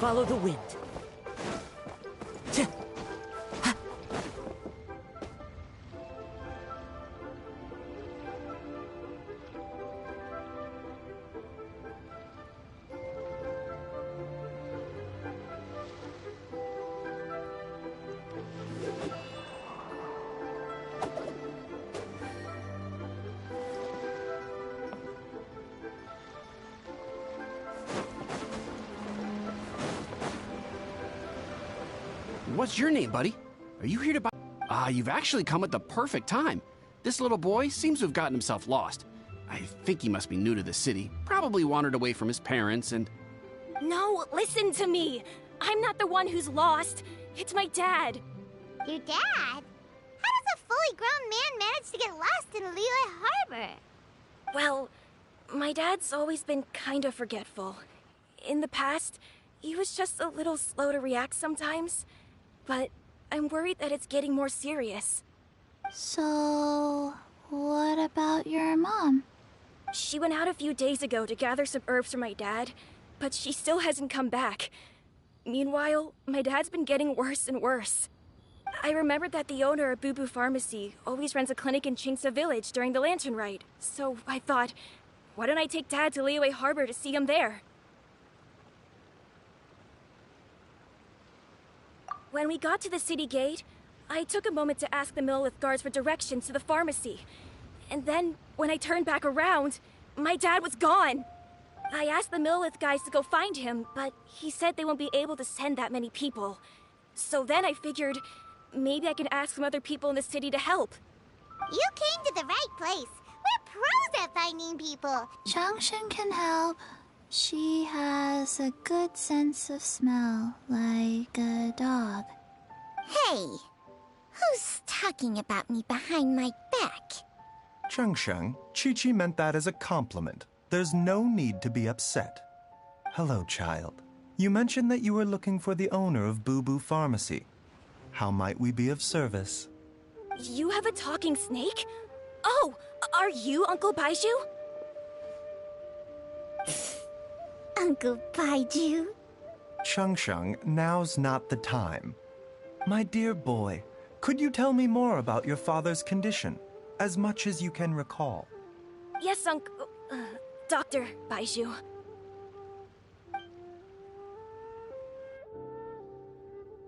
Follow the wind. What's your name, buddy? Are you here to buy? You've actually come at the perfect time. This little boy seems to have gotten himself lost. I think he must be new to the city. Probably wandered away from his parents and... No, listen to me. I'm not the one who's lost. It's my dad. Your dad? How does a fully grown man manage to get lost in Liyue Harbor? Well, my dad's always been kind of forgetful. In the past, he was just a little slow to react sometimes. But I'm worried that it's getting more serious. So, what about your mom? She went out a few days ago to gather some herbs for my dad, but she still hasn't come back. Meanwhile, my dad's been getting worse and worse. I remembered that the owner of Boo Boo Pharmacy always runs a clinic in Chingsa Village during the Lantern Rite, so I thought, why don't I take Dad to Liyue Harbor to see him there? When we got to the city gate, I took a moment to ask the Millelith guards for directions to the pharmacy. And then, when I turned back around, my dad was gone. I asked the Millelith guys to go find him, but he said they won't be able to send that many people. So then I figured, maybe I can ask some other people in the city to help. You came to the right place. We're pros at finding people. Genshin can help. She has a good sense of smell, like a dog. Hey, who's talking about me behind my back? Genshin, Chi-Chi meant that as a compliment. There's no need to be upset. Hello, child. You mentioned that you were looking for the owner of Boo Boo Pharmacy. How might we be of service? You have a talking snake? Oh, are you Uncle Baiju? Uncle Baiju? Shang, now's not the time. My dear boy, could you tell me more about your father's condition, as much as you can recall? Yes, Dr. Baiju.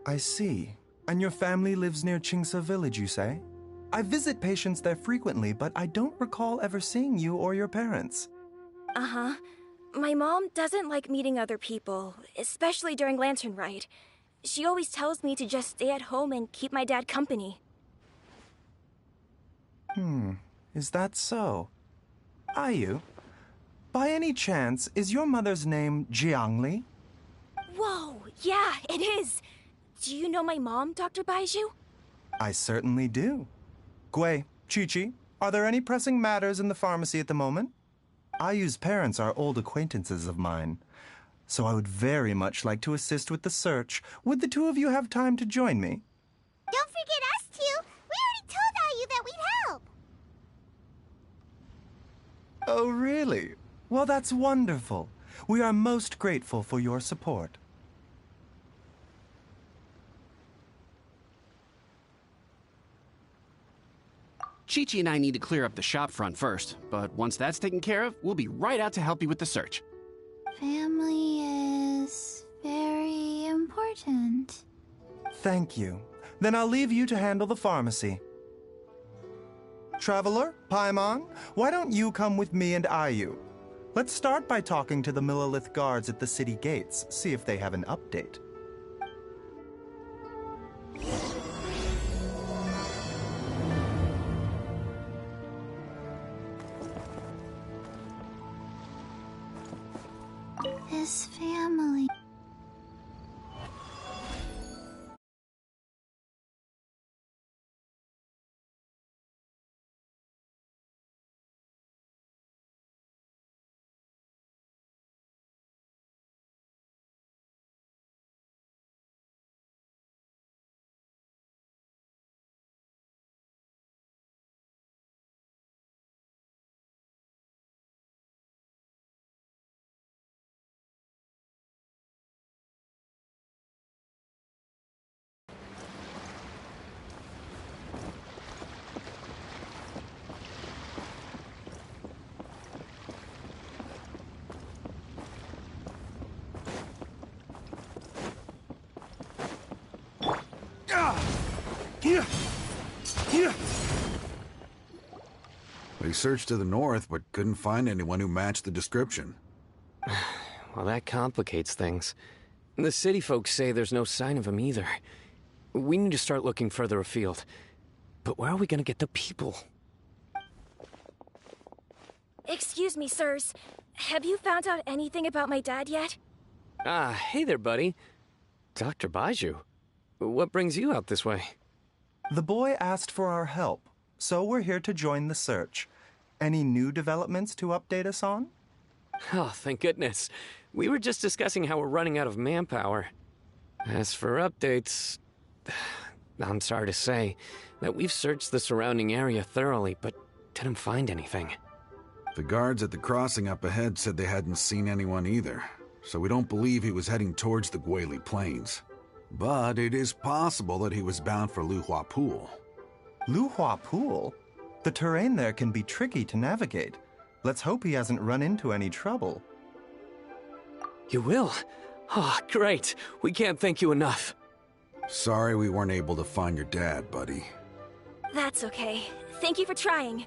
I see. And your family lives near Chingsa Village, you say? I visit patients there frequently, but I don't recall ever seeing you or your parents. Uh-huh. My mom doesn't like meeting other people, especially during Lantern Rite. She always tells me to just stay at home and keep my dad company. Is that so? Ayu, by any chance, is your mother's name Jiangli? Whoa, yeah, it is. Do you know my mom, Dr. Baiju? I certainly do. Gui, Chi-Chi, are there any pressing matters in the pharmacy at the moment? Ayu's parents are old acquaintances of mine, so I would very much like to assist with the search. Would the two of you have time to join me? Don't forget us two. We already told Ayu that we'd help. Oh, really? Well, that's wonderful. We are most grateful for your support. Chi-Chi and I need to clear up the shop front first, but once that's taken care of, we'll be right out to help you with the search. Family is very important. Thank you. Then I'll leave you to handle the pharmacy. Traveler, Paimon, why don't you come with me and Ayu? Let's start by talking to the Millelith guards at the city gates, see if they have an update. His family. They searched to the north, but couldn't find anyone who matched the description. Well, that complicates things. The city folks say there's no sign of him either. We need to start looking further afield. But where are we gonna get the people? Excuse me, sirs. Have you found out anything about my dad yet? Ah, hey there, buddy. Dr. Baiju. What brings you out this way? The boy asked for our help, so we're here to join the search. Any new developments to update us on? Oh, thank goodness. We were just discussing how we're running out of manpower. As for updates, I'm sorry to say that we've searched the surrounding area thoroughly, but didn't find anything. The guards at the crossing up ahead said they hadn't seen anyone either, so we don't believe he was heading towards the Guili Plains. But it is possible that he was bound for Luhua Pool. Luhua Pool? The terrain there can be tricky to navigate. Let's hope he hasn't run into any trouble. You will? Oh, great. We can't thank you enough. Sorry we weren't able to find your dad, buddy. That's okay. Thank you for trying.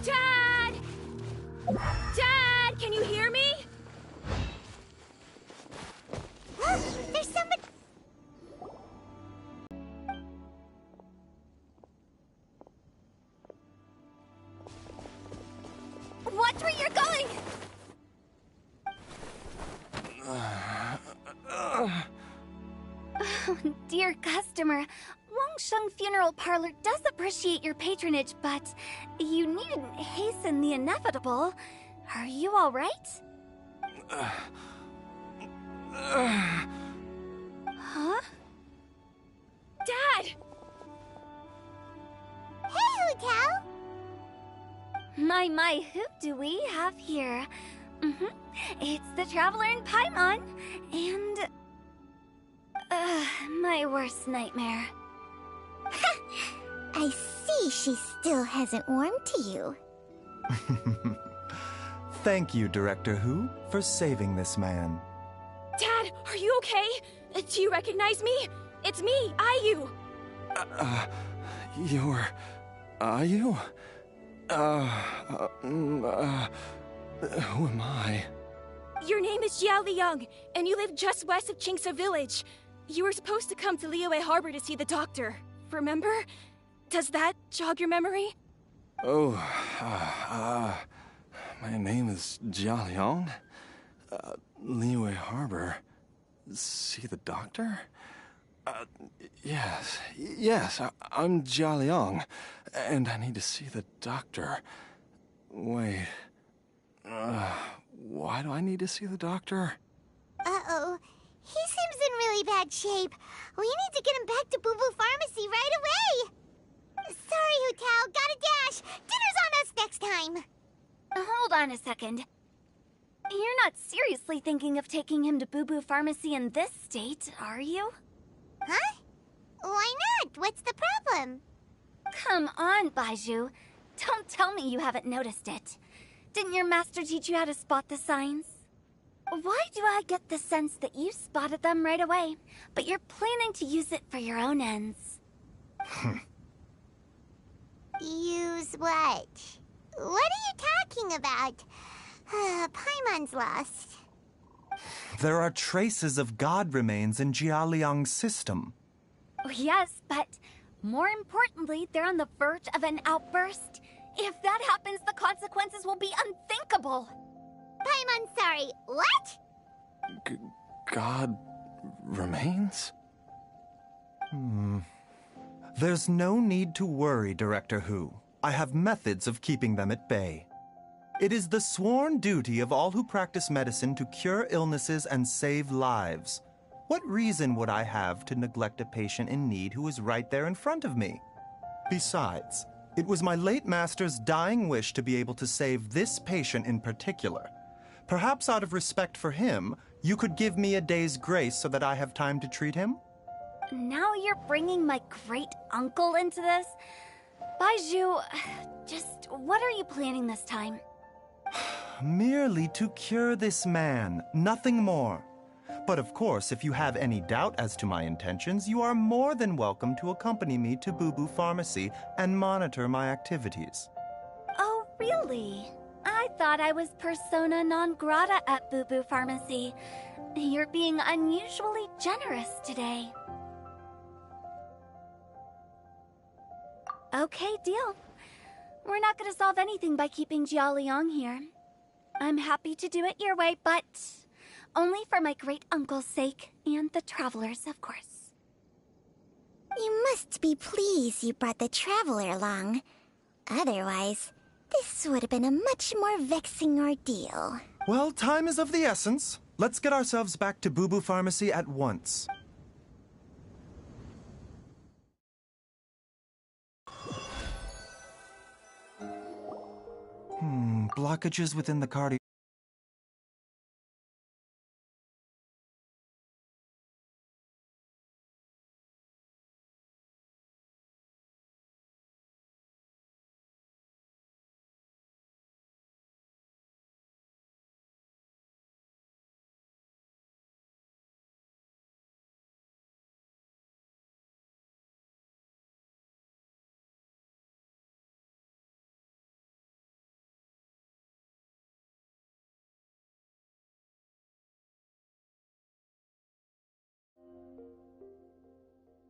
Dad! Dad, can you hear me? There's somebody. Watch where you're going! Oh, dear customer. Wangsheng Funeral Parlor does appreciate your patronage, but you needn't hasten the inevitable. Are you all right? Huh? Dad! Hey, Hutao! My, who do we have here? It's the Traveler in Paimon, and... my worst nightmare. I see she still hasn't warmed to you. Thank you, Director Hu, for saving this man. Dad, are you okay? Do you recognize me? It's me, Ayu. You're... Ayu? Who am I? Your name is Jiao Liang, and you live just west of Qingse Village. You were supposed to come to Liyue Harbor to see the doctor. Remember? Does that jog your memory? Oh, my name is Jia Liang. Liyue Harbor. See the doctor? Yes, I'm Jia Liang, and I need to see the doctor. Wait, why do I need to see the doctor? Uh-oh. He seems in really bad shape. We need to get him back to Boo Boo Pharmacy right away. Sorry, Hutao. Gotta dash. Dinner's on us next time. Hold on a second. You're not seriously thinking of taking him to Boo Boo Pharmacy in this state, are you? Huh? Why not? What's the problem? Come on, Baiju. Don't tell me you haven't noticed it. Didn't your master teach you how to spot the signs? Why do I get the sense that you spotted them right away, but you're planning to use it for your own ends? Use what? What are you talking about? Paimon's lost. There are traces of god remains in Jialiang's system. Oh, yes, but more importantly, they're on the verge of an outburst. If that happens, the consequences will be unthinkable. Paimon's sorry. What? God remains? There's no need to worry, Director Hu. I have methods of keeping them at bay. It is the sworn duty of all who practice medicine to cure illnesses and save lives. What reason would I have to neglect a patient in need who is right there in front of me? Besides, it was my late master's dying wish to be able to save this patient in particular. Perhaps out of respect for him, you could give me a day's grace so that I have time to treat him? Now you're bringing my great-uncle into this? Baizhu, just what are you planning this time? Merely to cure this man, nothing more. But of course, if you have any doubt as to my intentions, you are more than welcome to accompany me to Boo Boo Pharmacy and monitor my activities. Oh, really? I thought I was persona non grata at Boo Boo Pharmacy. You're being unusually generous today. Okay, deal. We're not going to solve anything by keeping Jialiang here. I'm happy to do it your way, but only for my great-uncle's sake and the travelers, of course. You must be pleased you brought the traveler along. Otherwise, this would have been a much more vexing ordeal. Well, time is of the essence. Let's get ourselves back to Boo Boo Pharmacy at once. Blockages within the cardio.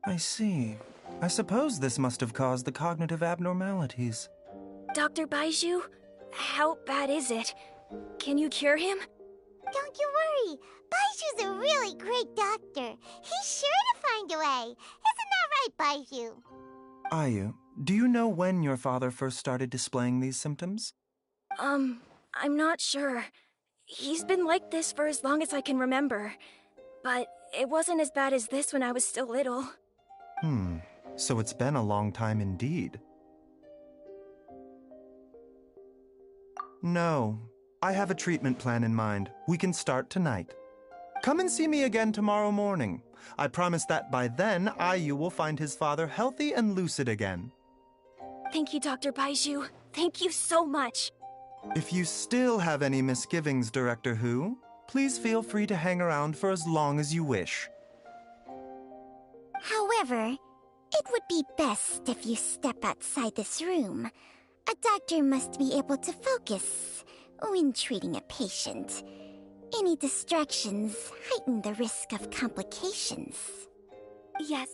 I see. I suppose this must have caused the cognitive abnormalities. Dr. Baizhu, how bad is it? Can you cure him? Don't you worry. Baiju's a really great doctor. He's sure to find a way. Isn't that right, Baizhu? Ayu, do you know when your father first started displaying these symptoms? I'm not sure. He's been like this for as long as I can remember. But it wasn't as bad as this when I was still little. So it's been a long time indeed. No, I have a treatment plan in mind. We can start tonight. Come and see me again tomorrow morning. I promise that by then, Ayu will find his father healthy and lucid again. Thank you, Dr. Baizhu. Thank you so much. If you still have any misgivings, Director Hu, please feel free to hang around for as long as you wish. However, it would be best if you step outside this room. A doctor must be able to focus when treating a patient. Any distractions heighten the risk of complications. Yes,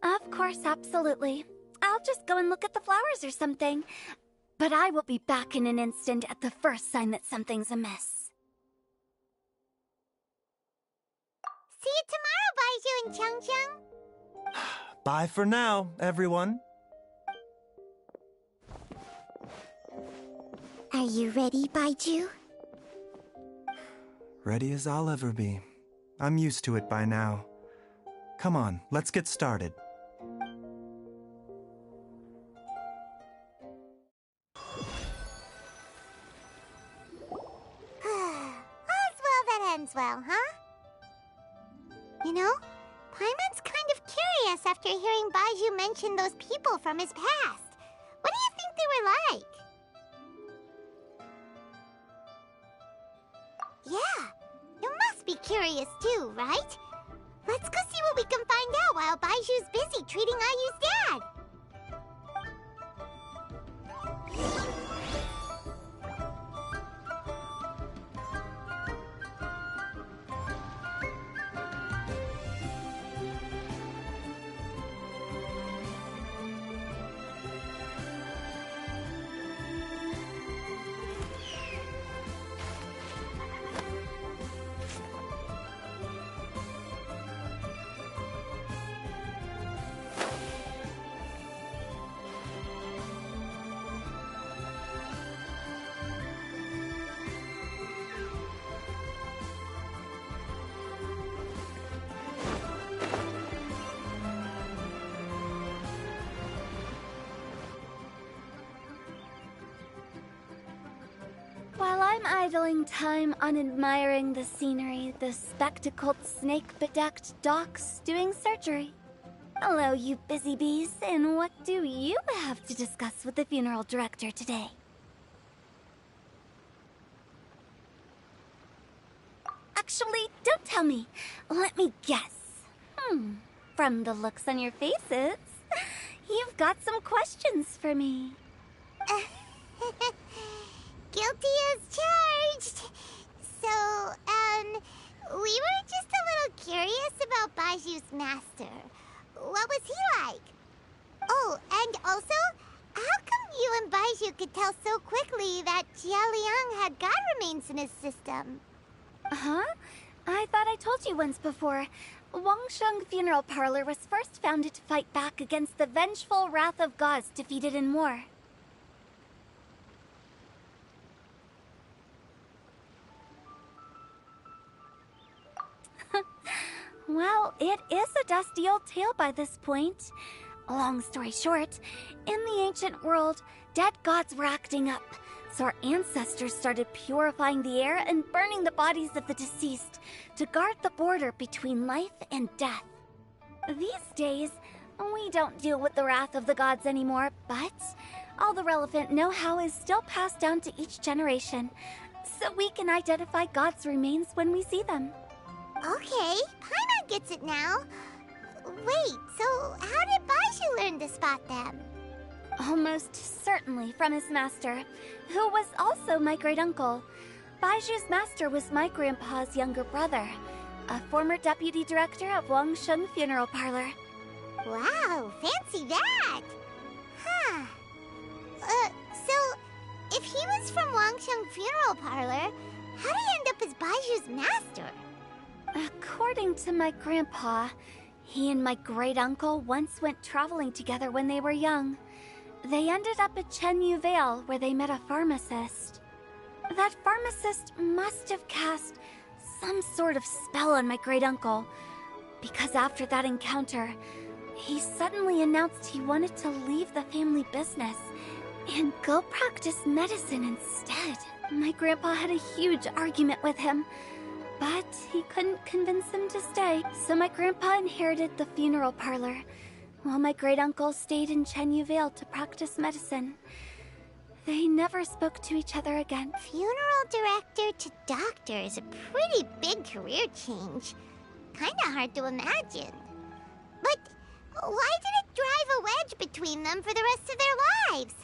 of course, absolutely. I'll just go and look at the flowers or something. But I will be back in an instant at the first sign that something's amiss. See you tomorrow, Baizhu and Changcheng. Bye for now, everyone. Are you ready, Baizhu? Ready as I'll ever be. I'm used to it by now. Come on, let's get started. All's well that ends well, huh? You know, Paimon's kind of curious after hearing Baizhu mention those people from his past. What do you think they were like? Yeah, curious too, right? Let's go see what we can find out while Baiju's busy treating Ayu's dad. While I'm idling time on admiring the scenery, the spectacled snake-bedecked doc's doing surgery. Hello, you busy bees, and what do you have to discuss with the funeral director today? Actually, don't tell me. Let me guess. From the looks on your faces, you've got some questions for me. Guilty as charged. So, we were just a little curious about Baiju's master. What was he like? Oh, and also, how come you and Baiju could tell so quickly that Jia Liang had god remains in his system? Huh? I thought I told you once before. Wangsheng Funeral Parlor was first founded to fight back against the vengeful wrath of gods defeated in war. Well, it is a dusty old tale by this point. Long story short, in the ancient world, dead gods were acting up, so our ancestors started purifying the air and burning the bodies of the deceased to guard the border between life and death. These days, we don't deal with the wrath of the gods anymore, but all the relevant know-how is still passed down to each generation, so we can identify gods' remains when we see them. Okay, Paimon gets it now. Wait, so how did Baiju learn to spot them? Almost certainly from his master, who was also my great-uncle. Baiju's master was my grandpa's younger brother, a former deputy director of Wangsheng Funeral Parlor. Wow, fancy that! Huh. So, if he was from Wangsheng Funeral Parlor, how did he end up as Baiju's master? According to my grandpa, he and my great-uncle once went traveling together when they were young. They ended up at Chenyu Vale, where they met a pharmacist. That pharmacist must have cast some sort of spell on my great-uncle, because after that encounter, he suddenly announced he wanted to leave the family business and go practice medicine instead. My grandpa had a huge argument with him, but he couldn't convince him to stay, so my grandpa inherited the funeral parlor, while my great-uncle stayed in Chenyu Vale to practice medicine. They never spoke to each other again. Funeral director to doctor is a pretty big career change. Kinda hard to imagine. But why did it drive a wedge between them for the rest of their lives?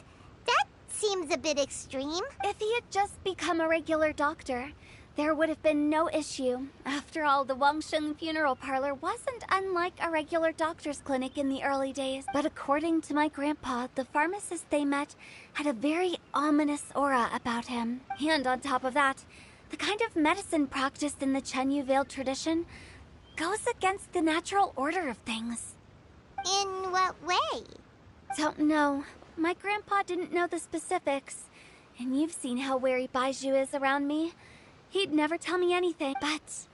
That seems a bit extreme. If he had just become a regular doctor, there would have been no issue. After all, the Wangsheng Funeral Parlor wasn't unlike a regular doctor's clinic in the early days. But according to my grandpa, the pharmacist they met had a very ominous aura about him. And on top of that, the kind of medicine practiced in the Chenyu Vale tradition goes against the natural order of things. In what way? Don't know. My grandpa didn't know the specifics. And you've seen how wary Baiju is around me. He'd never tell me anything, but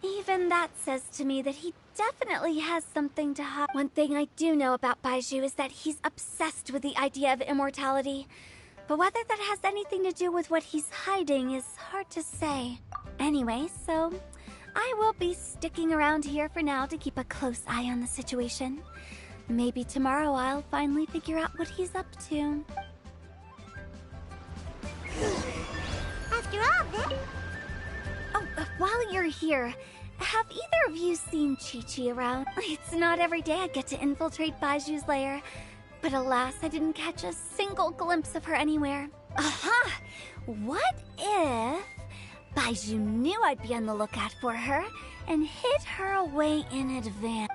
even that says to me that he definitely has something to hide. One thing I do know about Baiju is that he's obsessed with the idea of immortality. But whether that has anything to do with what he's hiding is hard to say. Anyway, so I will be sticking around here for now to keep a close eye on the situation. Maybe tomorrow I'll finally figure out what he's up to. After all, then... Oh, while you're here, have either of you seen Chi-Chi around? It's not every day I get to infiltrate Baiju's lair, but alas, I didn't catch a single glimpse of her anywhere. Aha! What if Baiju knew I'd be on the lookout for her and hid her away in advance?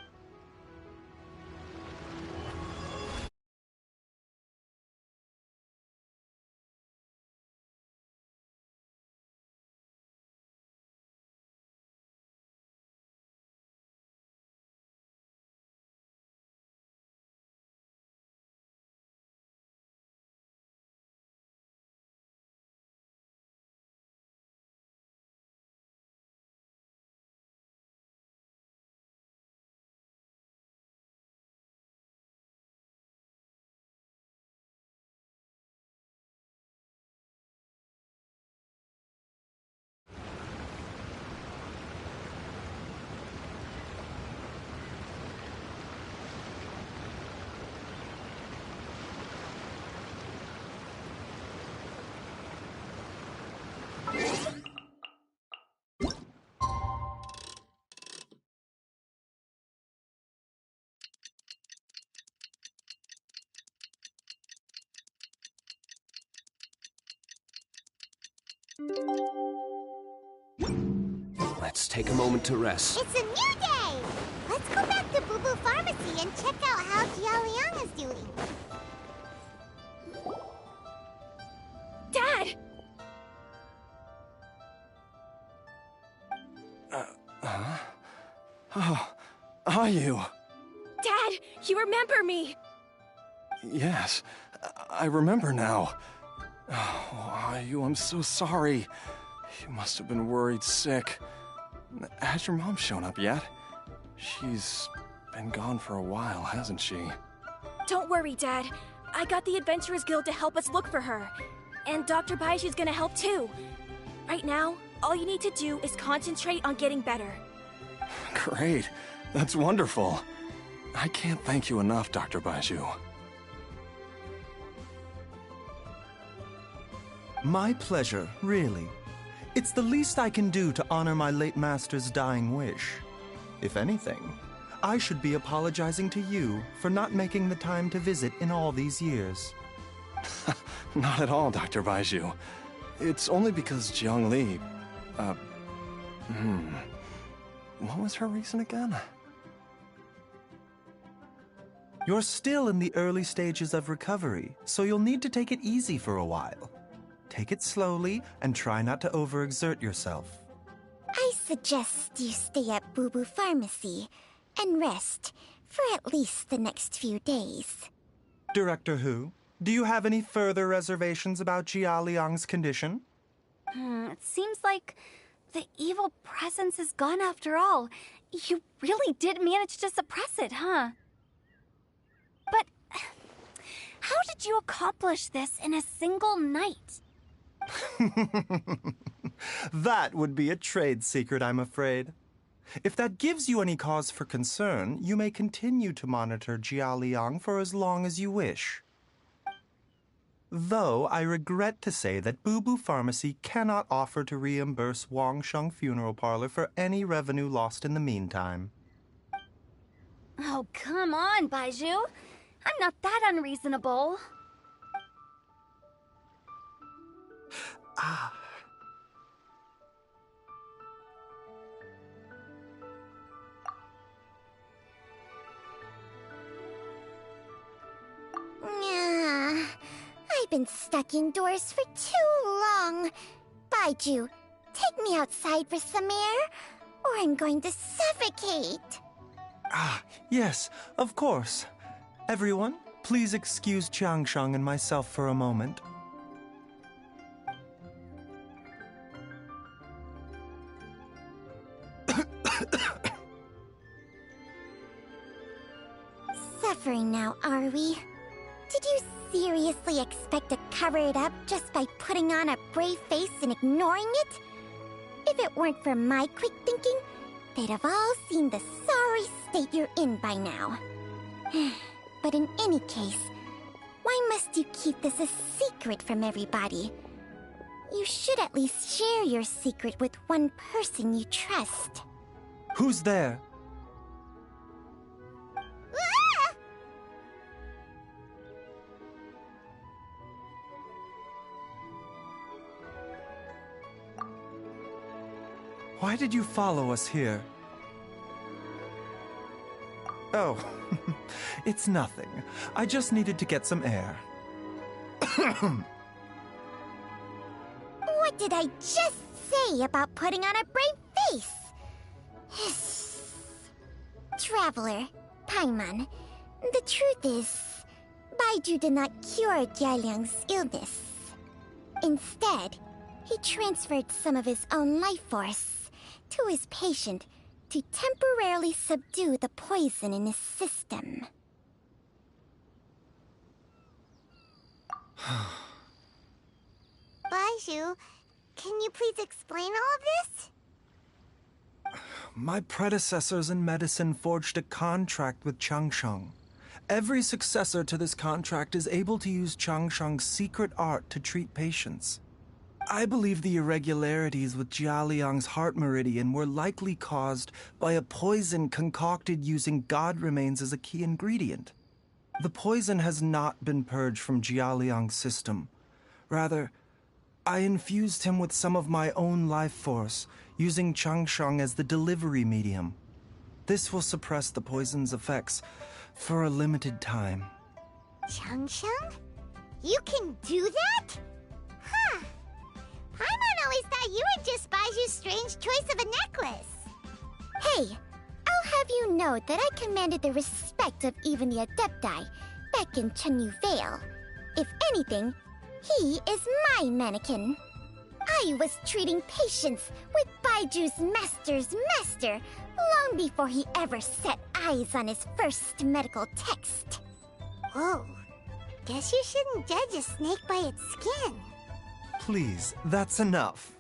Let's take a moment to rest. It's a new day! Let's go back to Boo Boo Pharmacy and check out how Jia Liang is doing. Dad! Oh, are you? Dad, you remember me! Yes, I remember now. Oh, are you? I'm so sorry. You must have been worried sick. Has your mom shown up yet? She's been gone for a while, hasn't she? Don't worry, Dad. I got the Adventurers Guild to help us look for her. And Dr. Baiju's gonna help too. Right now, all you need to do is concentrate on getting better. Great. That's wonderful. I can't thank you enough, Dr. Baiju. My pleasure, really. It's the least I can do to honor my late master's dying wish. If anything, I should be apologizing to you for not making the time to visit in all these years. Not at all, Dr. Baiju. It's only because Jiang Li... What was her reason again? You're still in the early stages of recovery, so you'll need to take it easy for a while. Take it slowly and try not to overexert yourself. I suggest you stay at Boo Boo Pharmacy and rest for at least the next few days. Director Hu, do you have any further reservations about Jia Liang's condition? It seems like the evil presence is gone after all. You really did manage to suppress it, huh? But how did you accomplish this in a single night? That would be a trade secret, I'm afraid. If that gives you any cause for concern, you may continue to monitor Jia Liang for as long as you wish. Though I regret to say that Boo Boo Pharmacy cannot offer to reimburse Wang Sheng Funeral Parlor for any revenue lost in the meantime. Oh, come on, Baiju. I'm not that unreasonable. I've been stuck indoors for too long. Baiju, take me outside for some air, or I'm going to suffocate. Yes, of course. Everyone, please excuse Qiangsheng and myself for a moment. Suffering now, are we? Did you seriously expect to cover it up just by putting on a brave face and ignoring it? If it weren't for my quick thinking, they'd have all seen the sorry state you're in by now. But in any case, why must you keep this a secret from everybody? You should at least share your secret with one person you trust. Who's there? Ah! Why did you follow us here? Oh, it's nothing. I just needed to get some air. What did I just say about putting on a brave face? Traveler, Paimon, the truth is, Baiju did not cure Jialiang's illness. Instead, he transferred some of his own life force to his patient to temporarily subdue the poison in his system. Baiju, can you please explain all of this? My predecessors in medicine forged a contract with Changsheng. Every successor to this contract is able to use Changsheng's secret art to treat patients. I believe the irregularities with Jialiang's heart meridian were likely caused by a poison concocted using god remains as a key ingredient. The poison has not been purged from Jialiang's system. Rather, I infused him with some of my own life force, using Changsheng as the delivery medium. This will suppress the poison's effects for a limited time. Changsheng? You can do that? Huh. Paimon always thought you were just Baiju's strange choice of a necklace. Hey, I'll have you know that I commanded the respect of even the Adepti back in Chenyu Vale. If anything, he is my mannequin. I was treating patients with Baiju's master's master long before he ever set eyes on his first medical text. Whoa. Guess you shouldn't judge a snake by its skin. Please, that's enough.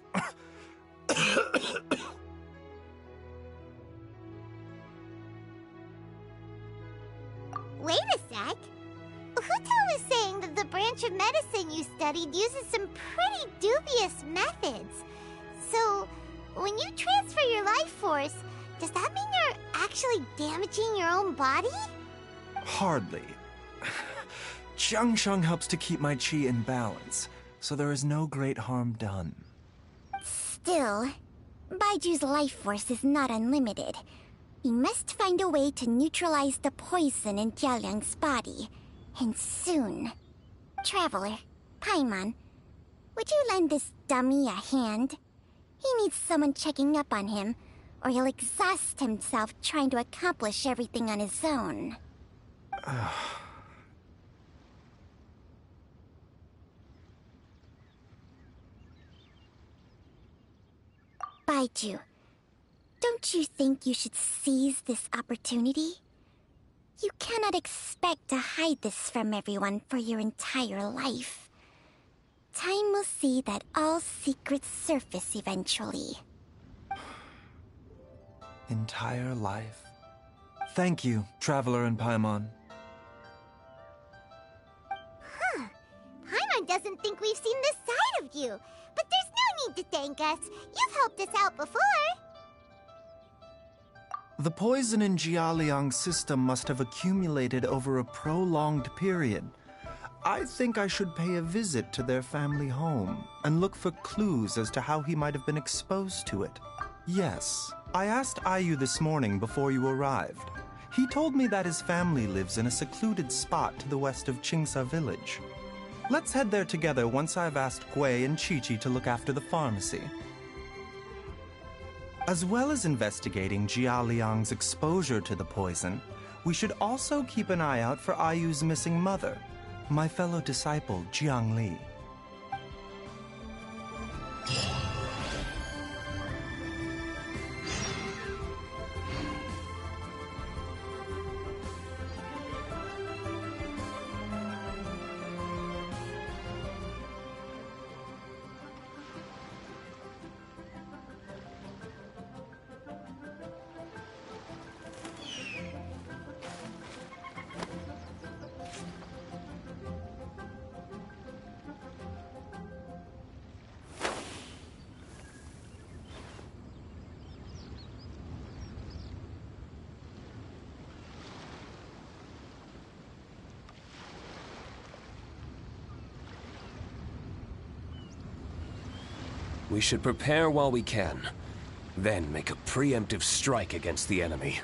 Wait a sec. Huto was saying that the branch of medicine you studied uses some pretty dubious methods. So, when you transfer your life force, does that mean you're actually damaging your own body? Hardly. Changsheng helps to keep my chi in balance, so there is no great harm done. Still, Baiju's life force is not unlimited. We must find a way to neutralize the poison in Jialiang's body. And soon. Traveler, Paimon, would you lend this dummy a hand? He needs someone checking up on him, or he'll exhaust himself trying to accomplish everything on his own. Baiju, don't you think you should seize this opportunity? You cannot expect to hide this from everyone for your entire life. Time will see that all secrets surface eventually. Entire life. Thank you, Traveler and Paimon. Huh. Paimon doesn't think we've seen this side of you. But there's no need to thank us. You've helped us out before. The poison in Jialiang's system must have accumulated over a prolonged period. I think I should pay a visit to their family home and look for clues as to how he might have been exposed to it. Yes, I asked Ayu this morning before you arrived. He told me that his family lives in a secluded spot to the west of Qingsa village. Let's head there together once I've asked Gui and Chi-Chi to look after the pharmacy. As well as investigating Jialiang's exposure to the poison, we should also keep an eye out for Ayu's missing mother, my fellow disciple Jiang Li. We should prepare while we can, then make a preemptive strike against the enemy.